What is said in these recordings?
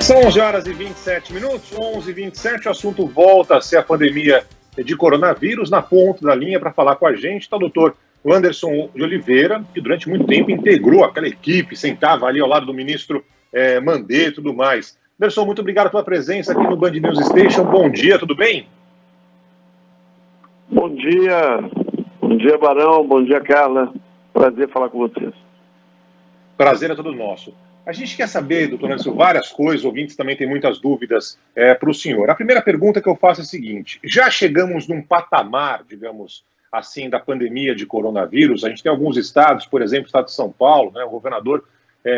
São 11 horas e 27 minutos, 11h27, o assunto volta a ser a pandemia de coronavírus. Na ponta da linha para falar com a gente está o doutor Wanderson de Oliveira, que durante muito tempo integrou aquela equipe, sentava ali ao lado do ministro Mandetta e tudo mais. Wanderson, muito obrigado pela presença aqui no Band News Station. Bom dia, tudo bem? Bom dia Barão, bom dia Carla, prazer falar com vocês. Prazer é todo nosso. A gente quer saber, doutor Anderson, várias coisas, ouvintes também têm muitas dúvidas para o senhor. A primeira pergunta que eu faço é a seguinte: já chegamos num patamar, digamos assim, da pandemia de coronavírus? A gente tem alguns estados, por exemplo, o estado de São Paulo, né, o governador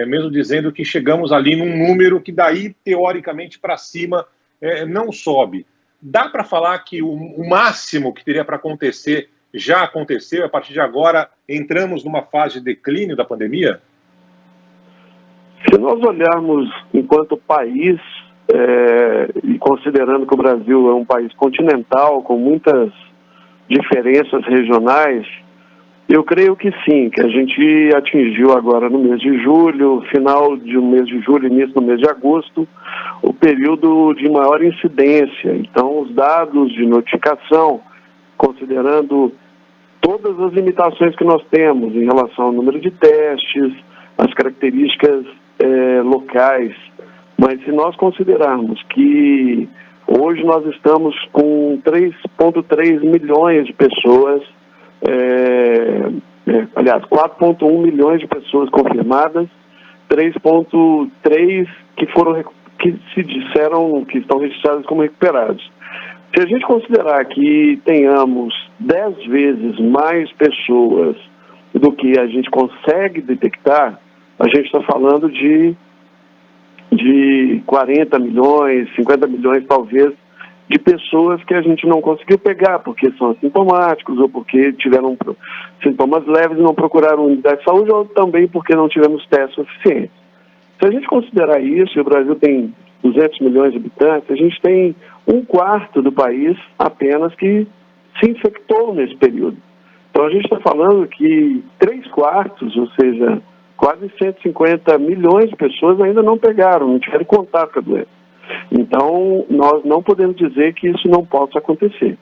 mesmo dizendo que chegamos ali num número que daí, teoricamente, para cima não sobe. Dá para falar que o máximo que teria para acontecer já aconteceu, a partir de agora entramos numa fase de declínio da pandemia? Se nós olharmos enquanto país, e considerando que o Brasil é um país continental, com muitas diferenças regionais, eu creio que sim, que a gente atingiu agora no mês de julho, final do mês de julho, início do mês de agosto, o período de maior incidência. Então, os dados de notificação, considerando todas as limitações que nós temos em relação ao número de testes, as características locais, mas se nós considerarmos que hoje nós estamos com 3,3 milhões de pessoas, 4,1 milhões de pessoas confirmadas, 3,3 que se disseram que estão registradas como recuperados. Se a gente considerar que tenhamos 10 vezes mais pessoas do que a gente consegue detectar, a gente está falando de 40 milhões, 50 milhões talvez, de pessoas que a gente não conseguiu pegar, porque são assintomáticos, ou porque tiveram sintomas leves e não procuraram unidade de saúde, ou também porque não tivemos testes suficientes. Se a gente considerar isso, e o Brasil tem 200 milhões de habitantes, a gente tem 1/4 do país apenas que se infectou nesse período. Então a gente está falando que 3/4, ou seja, quase 150 milhões de pessoas ainda não pegaram, não tiveram contato com a doença. Então, nós não podemos dizer que isso não possa acontecer.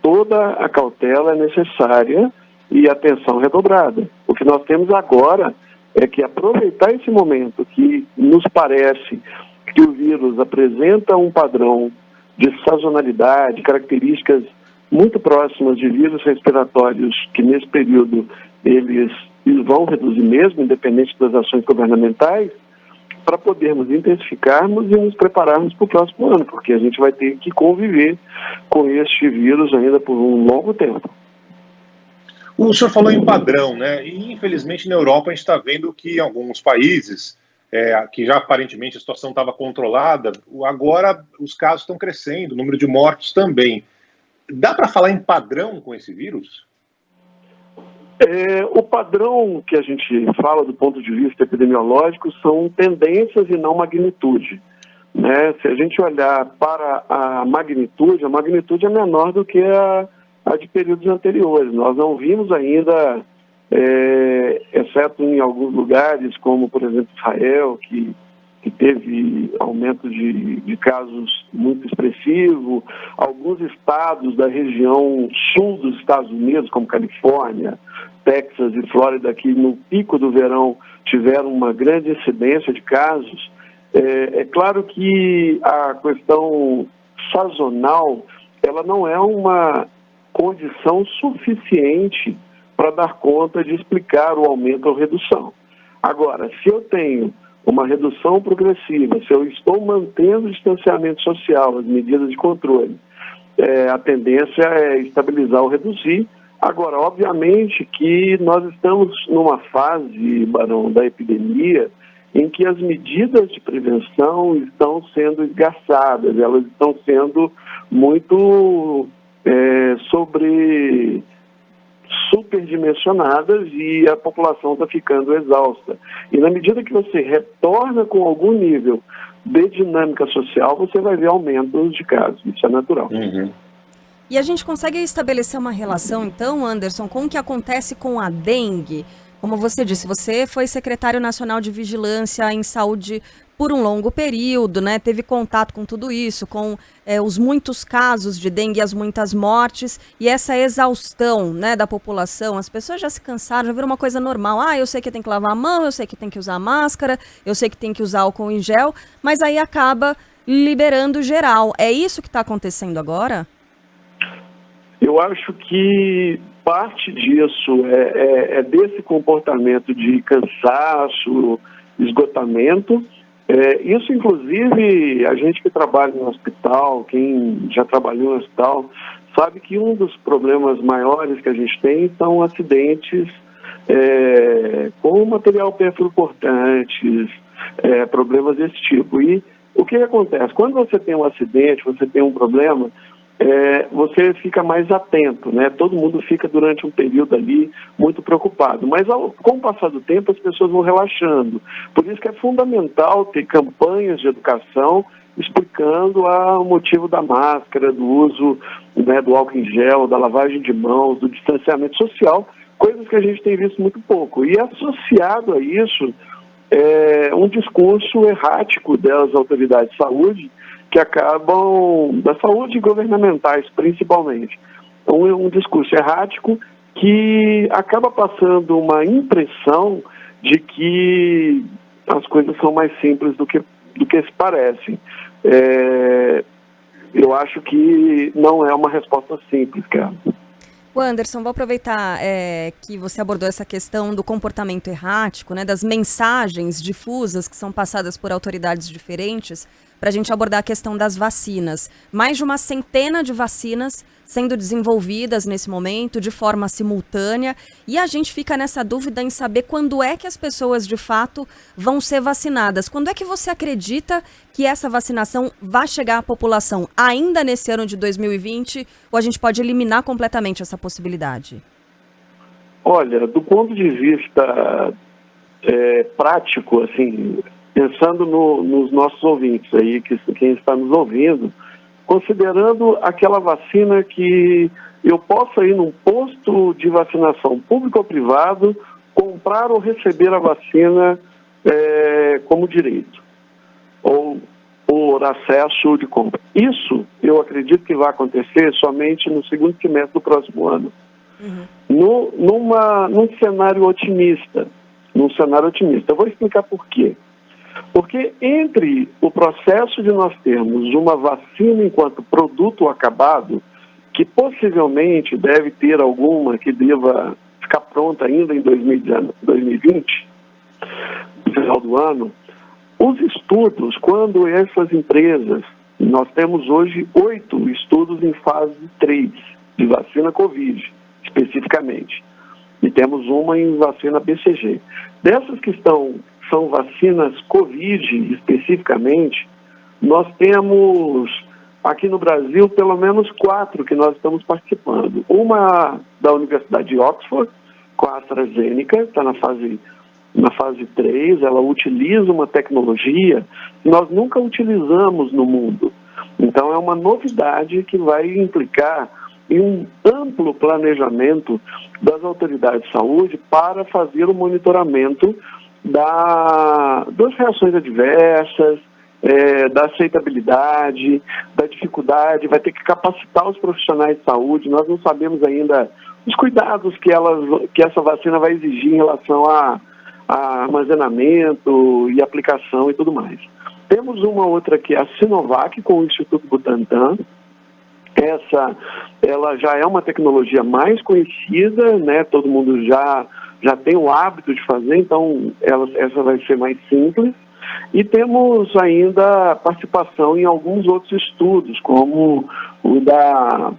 Toda a cautela é necessária e atenção redobrada. O que nós temos agora é que aproveitar esse momento que nos parece que o vírus apresenta um padrão de sazonalidade, características muito próximas de vírus respiratórios, que nesse período eles vão reduzir mesmo, independente das ações governamentais, para podermos intensificarmos e nos prepararmos para o próximo ano, porque a gente vai ter que conviver com este vírus ainda por um longo tempo. O senhor falou em padrão, né? E infelizmente na Europa a gente está vendo que em alguns países, que já aparentemente a situação estava controlada, agora os casos estão crescendo, o número de mortes também. Dá para falar em padrão com esse vírus? O padrão que a gente fala do ponto de vista epidemiológico são tendências e não magnitude, né? Se a gente olhar para a magnitude é menor do que a de períodos anteriores. Nós não vimos ainda, exceto em alguns lugares, como por exemplo Israel, que teve aumento de casos muito expressivo, alguns estados da região sul dos Estados Unidos, como Califórnia, Texas e Flórida, que no pico do verão tiveram uma grande incidência de casos. É claro que a questão sazonal, ela não é uma condição suficiente para dar conta de explicar o aumento ou redução. Agora, se eu tenho uma redução progressiva, se eu estou mantendo o distanciamento social, as medidas de controle, a tendência é estabilizar ou reduzir. Agora, obviamente que nós estamos numa fase, Barão, da epidemia, em que as medidas de prevenção estão sendo esgarçadas, elas estão sendo muito superdimensionadas e a população está ficando exausta. E na medida que você retorna com algum nível de dinâmica social, você vai ver aumentos de casos. Isso é natural. Uhum. E a gente consegue estabelecer uma relação, então, Anderson, com o que acontece com a dengue? Como você disse, você foi secretário nacional de Vigilância em Saúde por um longo período, né? Teve contato com tudo isso, com os muitos casos de dengue e as muitas mortes, e essa exaustão, né, da população. As pessoas já se cansaram, já viram uma coisa normal. Ah, eu sei que tem que lavar a mão, eu sei que tem que usar máscara, eu sei que tem que usar álcool em gel, mas aí acaba liberando geral. É isso que está acontecendo agora? Eu acho que parte disso é desse comportamento de cansaço, esgotamento. Isso, inclusive, a gente que trabalha no hospital, quem já trabalhou no hospital, sabe que um dos problemas maiores que a gente tem são acidentes com material perfluorocortantes, problemas desse tipo. E o que acontece? Quando você tem um acidente, você tem um problema, você fica mais atento, né? Todo mundo fica durante um período ali muito preocupado, mas com o passar do tempo as pessoas vão relaxando. Por isso que é fundamental ter campanhas de educação explicando o motivo da máscara, do uso, né, do álcool em gel, da lavagem de mãos, do distanciamento social, coisas que a gente tem visto muito pouco. E associado a isso um discurso errático das autoridades de saúde, que acabam, da saúde governamentais principalmente, um discurso errático que acaba passando uma impressão de que as coisas são mais simples do que se parecem. Eu acho que não é uma resposta simples, cara. Anderson, vou aproveitar que você abordou essa questão do comportamento errático, né, das mensagens difusas que são passadas por autoridades diferentes, para a gente abordar a questão das vacinas. Mais de uma centena de vacinas sendo desenvolvidas nesse momento de forma simultânea, e a gente fica nessa dúvida em saber quando é que as pessoas de fato vão ser vacinadas. Quando é que você acredita que essa vacinação vai chegar à população? Ainda nesse ano de 2020, ou a gente pode eliminar completamente essa possibilidade? Olha, do ponto de vista prático, assim, pensando nos nossos ouvintes aí, quem está nos ouvindo, considerando aquela vacina que eu possa ir num posto de vacinação público ou privado, comprar ou receber a vacina como direito, ou por acesso de compra. Isso eu acredito que vai acontecer somente no segundo semestre do próximo ano. Num cenário otimista. Eu vou explicar por quê. Porque entre o processo de nós termos uma vacina enquanto produto acabado, que possivelmente deve ter alguma que deva ficar pronta ainda em 2020, no final do ano, os estudos, quando essas empresas, nós temos hoje 8 estudos em fase 3 de vacina Covid, especificamente, e temos uma em vacina BCG. Dessas que são vacinas Covid especificamente, nós temos aqui no Brasil pelo menos 4 que nós estamos participando. Uma da Universidade de Oxford, com a AstraZeneca, está na fase 3, ela utiliza uma tecnologia que nós nunca utilizamos no mundo. Então é uma novidade que vai implicar em um amplo planejamento das autoridades de saúde para fazer o monitoramento das reações adversas, da aceitabilidade, da dificuldade, vai ter que capacitar os profissionais de saúde. Nós não sabemos ainda os cuidados que essa vacina vai exigir em relação a armazenamento e aplicação e tudo mais. Temos uma outra que é a Sinovac, com o Instituto Butantan. Ela já é uma tecnologia mais conhecida, né? Todo mundo já tem o hábito de fazer, então essa vai ser mais simples. E temos ainda participação em alguns outros estudos, como o da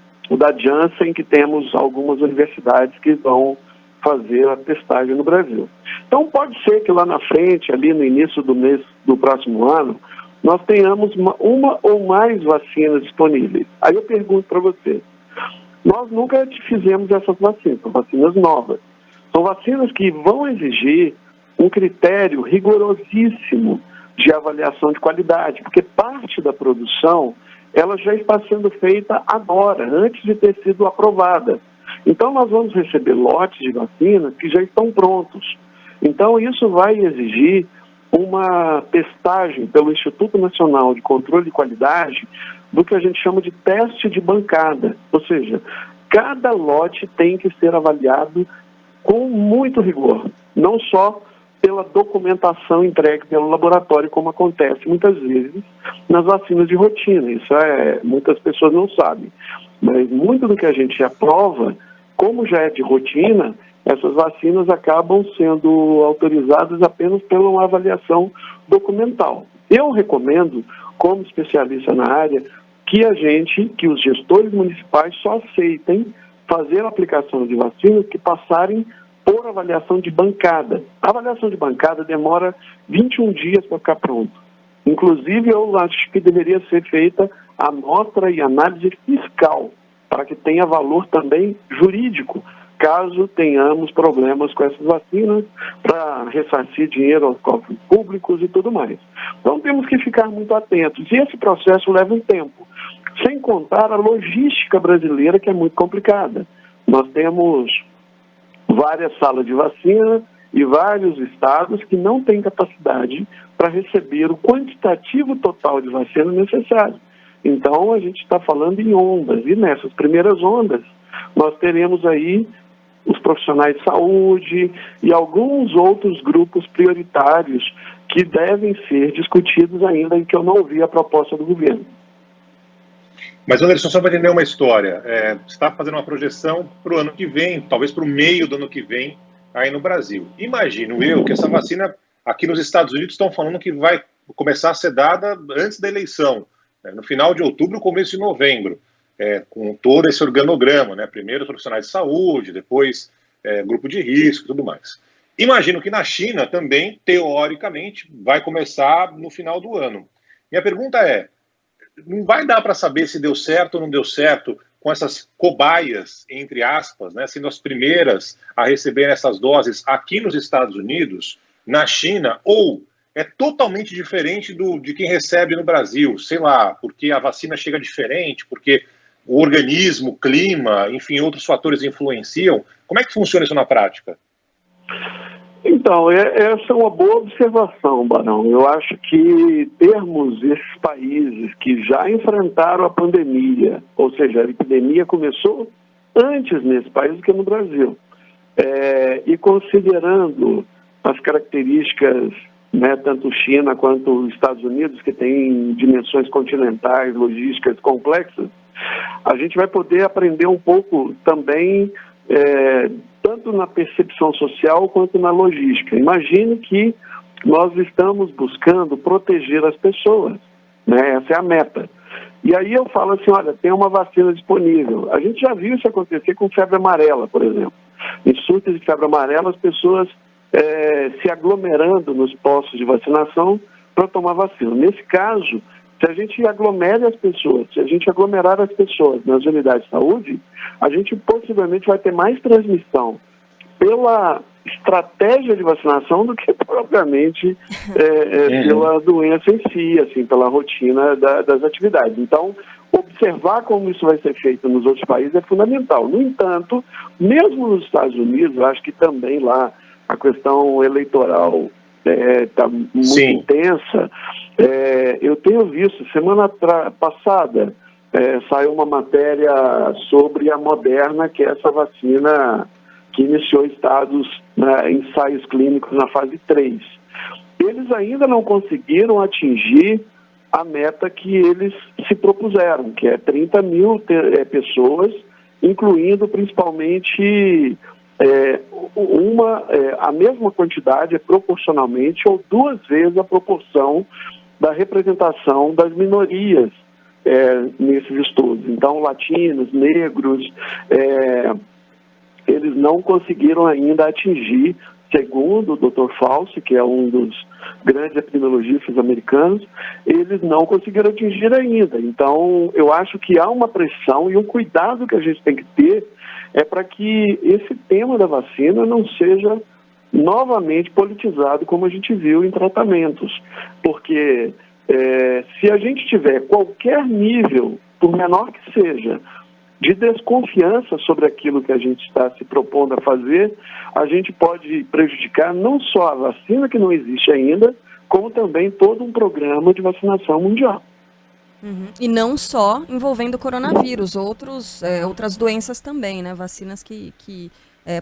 Janssen, que temos algumas universidades que vão fazer a testagem no Brasil. Então pode ser que lá na frente, ali no início do próximo ano, nós tenhamos uma ou mais vacinas disponíveis. Aí eu pergunto para você, nós nunca fizemos essas vacinas, são vacinas novas. São vacinas que vão exigir um critério rigorosíssimo de avaliação de qualidade, porque parte da produção ela já está sendo feita agora, antes de ter sido aprovada. Então, nós vamos receber lotes de vacinas que já estão prontos. Então, isso vai exigir uma testagem pelo Instituto Nacional de Controle de Qualidade do que a gente chama de teste de bancada. Ou seja, cada lote tem que ser avaliado com muito rigor, não só pela documentação entregue pelo laboratório, como acontece muitas vezes nas vacinas de rotina. Isso muitas pessoas não sabem. Mas muito do que a gente aprova, como já é de rotina, essas vacinas acabam sendo autorizadas apenas pela uma avaliação documental. Eu recomendo, como especialista na área, que os gestores municipais só aceitem fazer a aplicação de vacinas que passarem por avaliação de bancada. A avaliação de bancada demora 21 dias para ficar pronto. Inclusive, eu acho que deveria ser feita a amostra e análise fiscal, para que tenha valor também jurídico, caso tenhamos problemas com essas vacinas, para ressarcir dinheiro aos cofres públicos e tudo mais. Então, temos que ficar muito atentos. E esse processo leva um tempo, sem contar a logística brasileira, que é muito complicada. Nós temos várias salas de vacina e vários estados que não têm capacidade para receber o quantitativo total de vacina necessário. Então, a gente está falando em ondas, e nessas primeiras ondas, nós teremos aí os profissionais de saúde e alguns outros grupos prioritários que devem ser discutidos ainda e que eu não ouvi a proposta do governo. Mas, Anderson, só para entender uma história, você está fazendo uma projeção para o ano que vem, talvez para o meio do ano que vem, aí no Brasil. Imagino eu que essa vacina, aqui nos Estados Unidos, estão falando que vai começar a ser dada antes da eleição, no final de outubro, começo de novembro, com todo esse organograma, né? Primeiro os profissionais de saúde, depois grupo de risco e tudo mais. Imagino que na China também, teoricamente, vai começar no final do ano. Minha pergunta não vai dar para saber se deu certo ou não deu certo com essas cobaias, entre aspas, né, sendo as primeiras a receber essas doses aqui nos Estados Unidos, na China, ou é totalmente diferente de quem recebe no Brasil, sei lá, porque a vacina chega diferente, porque o organismo, o clima, enfim, outros fatores influenciam. Como é que funciona isso na prática? Então, essa é uma boa observação, Barão. Eu acho que termos esses países que já enfrentaram a pandemia, ou seja, a epidemia começou antes nesse país do que no Brasil, e considerando as características, né, tanto China quanto os Estados Unidos, que têm dimensões continentais, logísticas complexas, a gente vai poder aprender um pouco também, tanto na percepção social quanto na logística. Imagine que nós estamos buscando proteger as pessoas, né? Essa é a meta. E aí eu falo assim, olha, tem uma vacina disponível. A gente já viu isso acontecer com febre amarela, por exemplo. Em surtos de febre amarela, as pessoas se aglomerando nos postos de vacinação para tomar vacina. Nesse caso, se a gente aglomerar as pessoas nas unidades de saúde, a gente possivelmente vai ter mais transmissão pela estratégia de vacinação do que propriamente pela doença em si, assim, pela rotina das atividades. Então, observar como isso vai ser feito nos outros países é fundamental. No entanto, mesmo nos Estados Unidos, eu acho que também lá a questão eleitoral está muito intensa. Eu tenho visto, semana passada, saiu uma matéria sobre a Moderna, que é essa vacina que iniciou ensaios clínicos na fase 3. Eles ainda não conseguiram atingir a meta que eles se propuseram, que é 30 mil pessoas, incluindo principalmente a mesma quantidade proporcionalmente ou 2 vezes a proporção da representação das minorias nesses estudos. Então, latinos, negros, eles não conseguiram ainda atingir, segundo o Dr. Fauci, que é um dos grandes epidemiologistas americanos, eles não conseguiram atingir ainda. Então, eu acho que há uma pressão e um cuidado que a gente tem que ter para que esse tema da vacina não seja novamente politizado como a gente viu em tratamentos. Porque se a gente tiver qualquer nível, por menor que seja, de desconfiança sobre aquilo que a gente está se propondo a fazer, a gente pode prejudicar não só a vacina, que não existe ainda, como também todo um programa de vacinação mundial. E não só envolvendo o coronavírus, outras doenças também, né? Vacinas que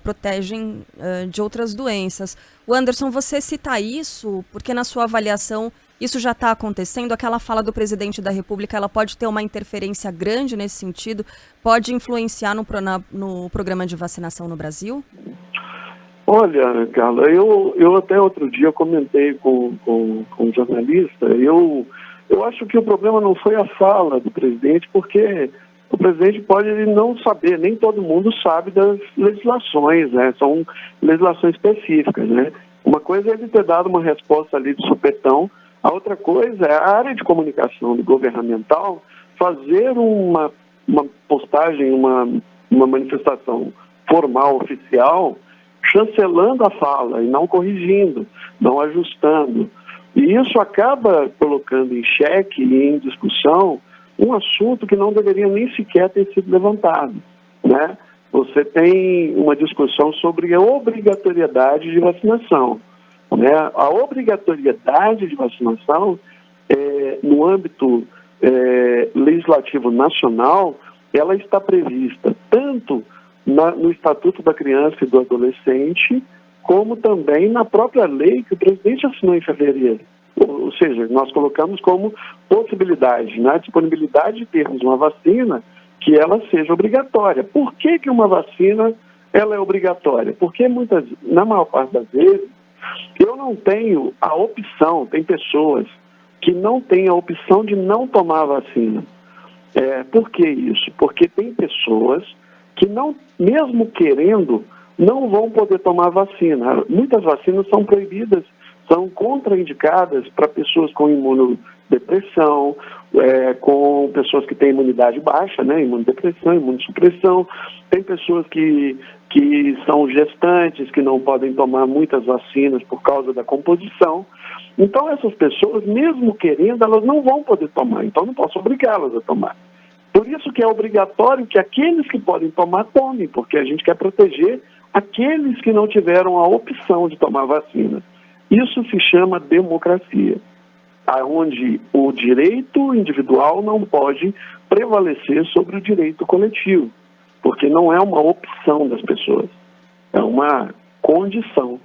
protegem de outras doenças. O Anderson, você cita isso porque na sua avaliação isso já está acontecendo? Aquela fala do presidente da República, ela pode ter uma interferência grande nesse sentido? Pode influenciar no programa de vacinação no Brasil? Olha, Carla, eu até outro dia comentei com um jornalista, eu acho que o problema não foi a fala do presidente, porque o presidente pode não saber, nem todo mundo sabe das legislações, né? São legislações específicas, né? Uma coisa é ele ter dado uma resposta ali de supetão, a outra coisa é a área de comunicação governamental fazer uma postagem, uma manifestação formal, oficial, chancelando a fala e não corrigindo, não ajustando. E isso acaba colocando em xeque e em discussão um assunto que não deveria nem sequer ter sido levantado, né? Você tem uma discussão sobre a obrigatoriedade de vacinação, né? A obrigatoriedade de vacinação, no âmbito legislativo nacional, ela está prevista tanto no Estatuto da Criança e do Adolescente, como também na própria lei que o presidente assinou em fevereiro. Ou seja, nós colocamos como possibilidade, na disponibilidade de termos uma vacina, que ela seja obrigatória. Por que uma vacina ela é obrigatória? Porque na maior parte das vezes, eu não tenho a opção, tem pessoas que não têm a opção de não tomar a vacina. Por que isso? Porque tem pessoas que não, mesmo querendo, não vão poder tomar vacina. Muitas vacinas são proibidas, são contraindicadas para pessoas com imunodepressão, com pessoas que têm imunidade baixa, né? Imunodepressão, imunossupressão. Tem pessoas que são gestantes, que não podem tomar muitas vacinas por causa da composição. Então, essas pessoas, mesmo querendo, elas não vão poder tomar. Então, não posso obrigá-las a tomar. Por isso que é obrigatório que aqueles que podem tomar, tomem, porque a gente quer proteger aqueles que não tiveram a opção de tomar vacina. Isso se chama democracia, onde o direito individual não pode prevalecer sobre o direito coletivo, porque não é uma opção das pessoas, é uma condição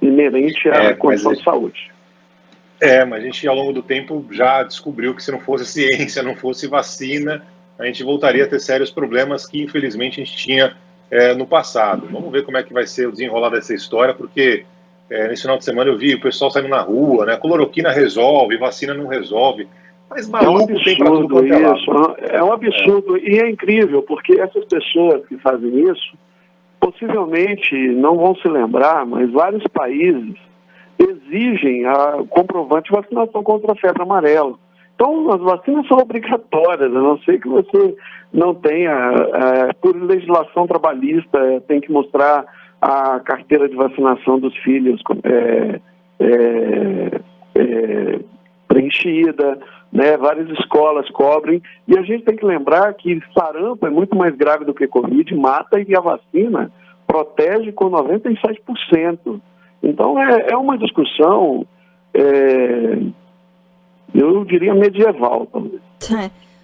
inerente à condição de saúde. Mas a gente, ao longo do tempo, já descobriu que se não fosse ciência, não fosse vacina, a gente voltaria a ter sérios problemas que, infelizmente, a gente tinha no passado. Vamos ver como é que vai ser o desenrolar dessa história, porque nesse final de semana eu vi o pessoal saindo na rua, né? Cloroquina resolve, vacina não resolve. Mas maluco tem pra tudo quanto é lado. É um absurdo e é incrível, porque essas pessoas que fazem isso, possivelmente não vão se lembrar, mas vários países exigem a comprovante de vacinação contra a febre amarela. Então, as vacinas são obrigatórias, a não ser que você não tenha, por legislação trabalhista, tem que mostrar a carteira de vacinação dos filhos preenchida, né? Várias escolas cobrem, e a gente tem que lembrar que sarampo é muito mais grave do que Covid, mata, e a vacina protege com 97%. Então, é uma discussão, eu diria, medieval, talvez.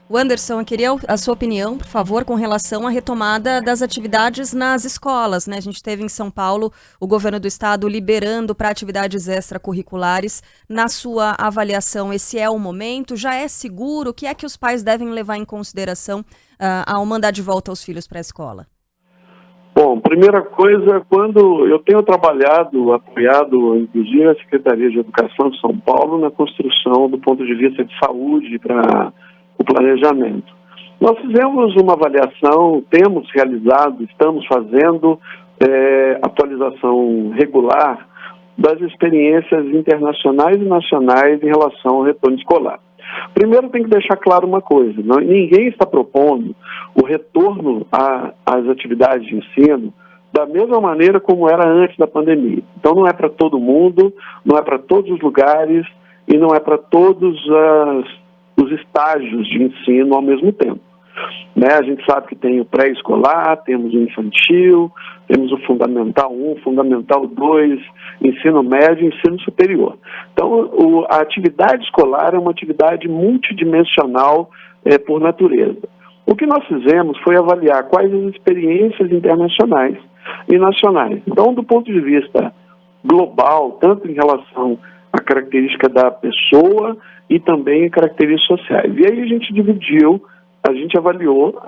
O Anderson, eu queria a sua opinião, por favor, com relação à retomada das atividades nas escolas, né? A gente teve em São Paulo o governo do estado liberando para atividades extracurriculares. Na sua avaliação, esse é o momento? Já é seguro? O que é que os pais devem levar em consideração ao mandar de volta os filhos para a escola? Bom, primeira coisa, quando eu tenho apoiado, inclusive, a Secretaria de Educação de São Paulo na construção do ponto de vista de saúde para o planejamento. Nós fizemos uma avaliação, temos realizado, estamos fazendo atualização regular das experiências internacionais e nacionais em relação ao retorno escolar. Primeiro tem que deixar claro uma coisa, ninguém está propondo o retorno às atividades de ensino da mesma maneira como era antes da pandemia. Então não é para todo mundo, não é para todos os lugares e não é para todos os estágios de ensino ao mesmo tempo. né? A gente sabe que tem o pré-escolar, temos o infantil, temos o Fundamental 1, Fundamental 2, ensino médio e ensino superior. Então, a atividade escolar é uma atividade multidimensional por natureza. O que nós fizemos foi avaliar quais as experiências internacionais e nacionais. Então, do ponto de vista global, tanto em relação à característica da pessoa e também em características sociais. E aí a gente avaliou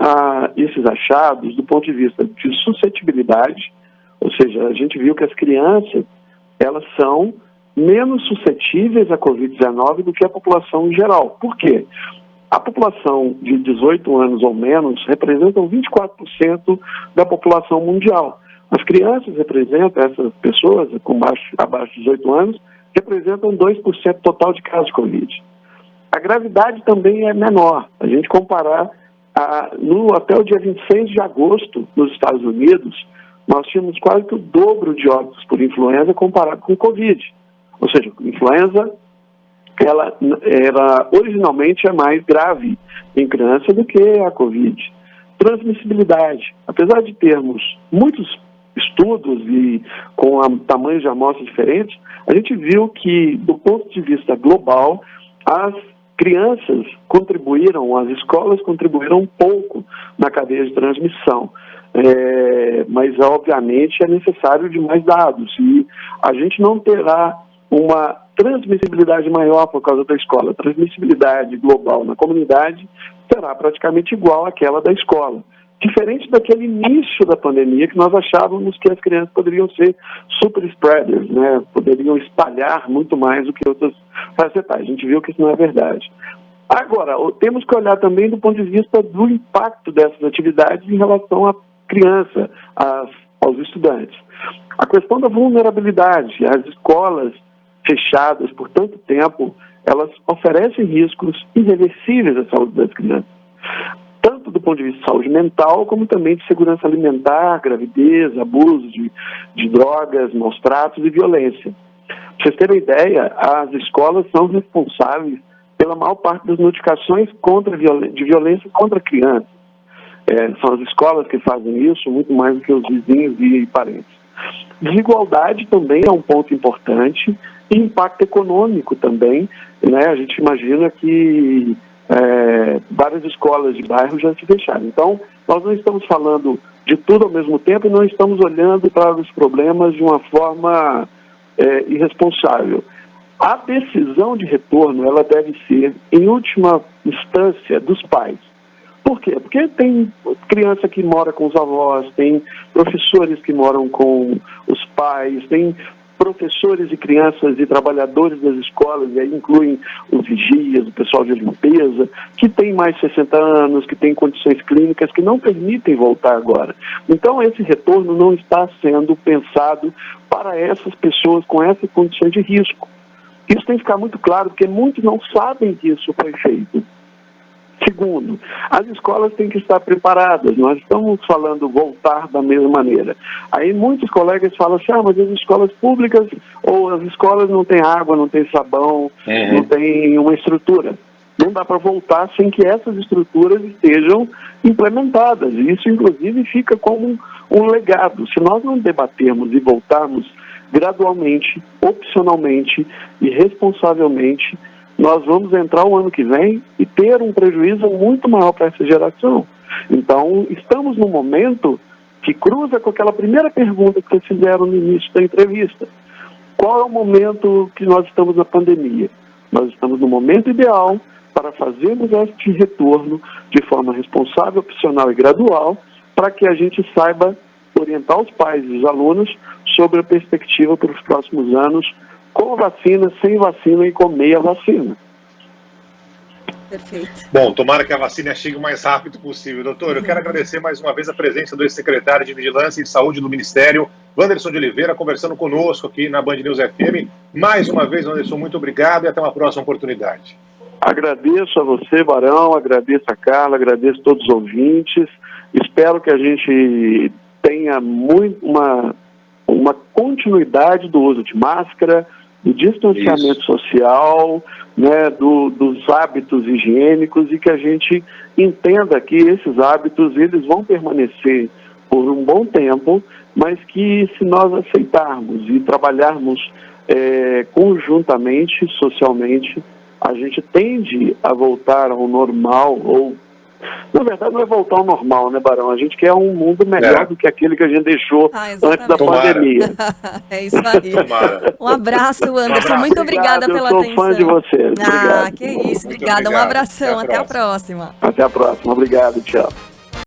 esses achados do ponto de vista de suscetibilidade, ou seja, a gente viu que as crianças, elas são menos suscetíveis à Covid-19 do que a população em geral. Por quê? A população de 18 anos ou menos representam 24% da população mundial. As crianças representam, essas pessoas abaixo de 18 anos, representam 2% total de casos de Covid. A gravidade também é menor. A gente comparar, até o dia 26 de agosto, nos Estados Unidos, nós tínhamos quase que o dobro de óbitos por influenza comparado com o Covid. Ou seja, a influenza, ela originalmente é mais grave em criança do que a Covid. Transmissibilidade. Apesar de termos muitos estudos e com tamanhos de amostras diferentes, a gente viu que, do ponto de vista global, as crianças contribuíram, as escolas contribuíram um pouco na cadeia de transmissão. Mas, obviamente, é necessário de mais dados e a gente não terá uma transmissibilidade maior por causa da escola. A transmissibilidade global na comunidade será praticamente igual àquela da escola. Diferente daquele início da pandemia que nós achávamos que as crianças poderiam ser super spreaders, né? Poderiam espalhar muito mais do que outras faixas etárias. A gente viu que isso não é verdade. Agora, temos que olhar também do ponto de vista do impacto dessas atividades em relação à criança, aos estudantes. A questão da vulnerabilidade, as escolas fechadas por tanto tempo, elas oferecem riscos irreversíveis à saúde das crianças. Tanto do ponto de vista de saúde mental, como também de segurança alimentar, gravidez, abuso de drogas, maus tratos e violência. Para vocês terem ideia, as escolas são responsáveis pela maior parte das notificações de violência contra crianças. São as escolas que fazem isso, muito mais do que os vizinhos e parentes. Desigualdade também é um ponto importante, e impacto econômico também, né? A gente imagina que várias escolas de bairro já se fecharam. Então, nós não estamos falando de tudo ao mesmo tempo e não estamos olhando para os problemas de uma forma irresponsável. A decisão de retorno, ela deve ser, em última instância, dos pais. Por quê? Porque tem criança que mora com os avós, tem professores que moram com os pais, tem professores e crianças e trabalhadores das escolas, e aí incluem os vigias, o pessoal de limpeza, que tem mais de 60 anos, que tem condições clínicas que não permitem voltar agora. Então, esse retorno não está sendo pensado para essas pessoas com essas condições de risco. Isso tem que ficar muito claro, porque muitos não sabem que isso foi feito. Segundo, as escolas têm que estar preparadas. Nós estamos falando voltar da mesma maneira. Aí muitos colegas falam assim, mas as escolas públicas ou as escolas não têm água, não têm sabão, não têm uma estrutura. Não dá para voltar sem que essas estruturas estejam implementadas. E isso, inclusive, fica como um legado. Se nós não debatermos e voltarmos gradualmente, opcionalmente e responsavelmente, nós vamos entrar o ano que vem e ter um prejuízo muito maior para essa geração. Então, estamos num momento que cruza com aquela primeira pergunta que vocês fizeram no início da entrevista. Qual é o momento que nós estamos na pandemia? Nós estamos no momento ideal para fazermos este retorno de forma responsável, opcional e gradual, para que a gente saiba orientar os pais e os alunos sobre a perspectiva para os próximos anos, com vacina, sem vacina e com meia vacina. Perfeito. Bom, tomara que a vacina chegue o mais rápido possível. Doutor, eu quero agradecer mais uma vez a presença do ex-secretário de Vigilância e Saúde do Ministério, Wanderson de Oliveira, conversando conosco aqui na Band News FM. Mais uma vez, Wanderson, muito obrigado e até uma próxima oportunidade. Agradeço a você, Barão, agradeço a Carla, agradeço a todos os ouvintes. Espero que a gente tenha uma continuidade do uso de máscara, do distanciamento social, né, dos hábitos higiênicos, e que a gente entenda que esses hábitos eles vão permanecer por um bom tempo, mas que se nós aceitarmos e trabalharmos conjuntamente, socialmente, a gente tende a voltar ao normal, ou na verdade não é voltar ao normal, né, Barão? A gente quer um mundo melhor do que aquele que a gente deixou antes da pandemia. É isso aí. Tomara. Um abraço, Anderson. Muito obrigada pela atenção. Eu sou fã de vocês. Obrigado. Que isso. Obrigada. Um abração. Até a próxima. Até a próxima. Obrigado. Tchau.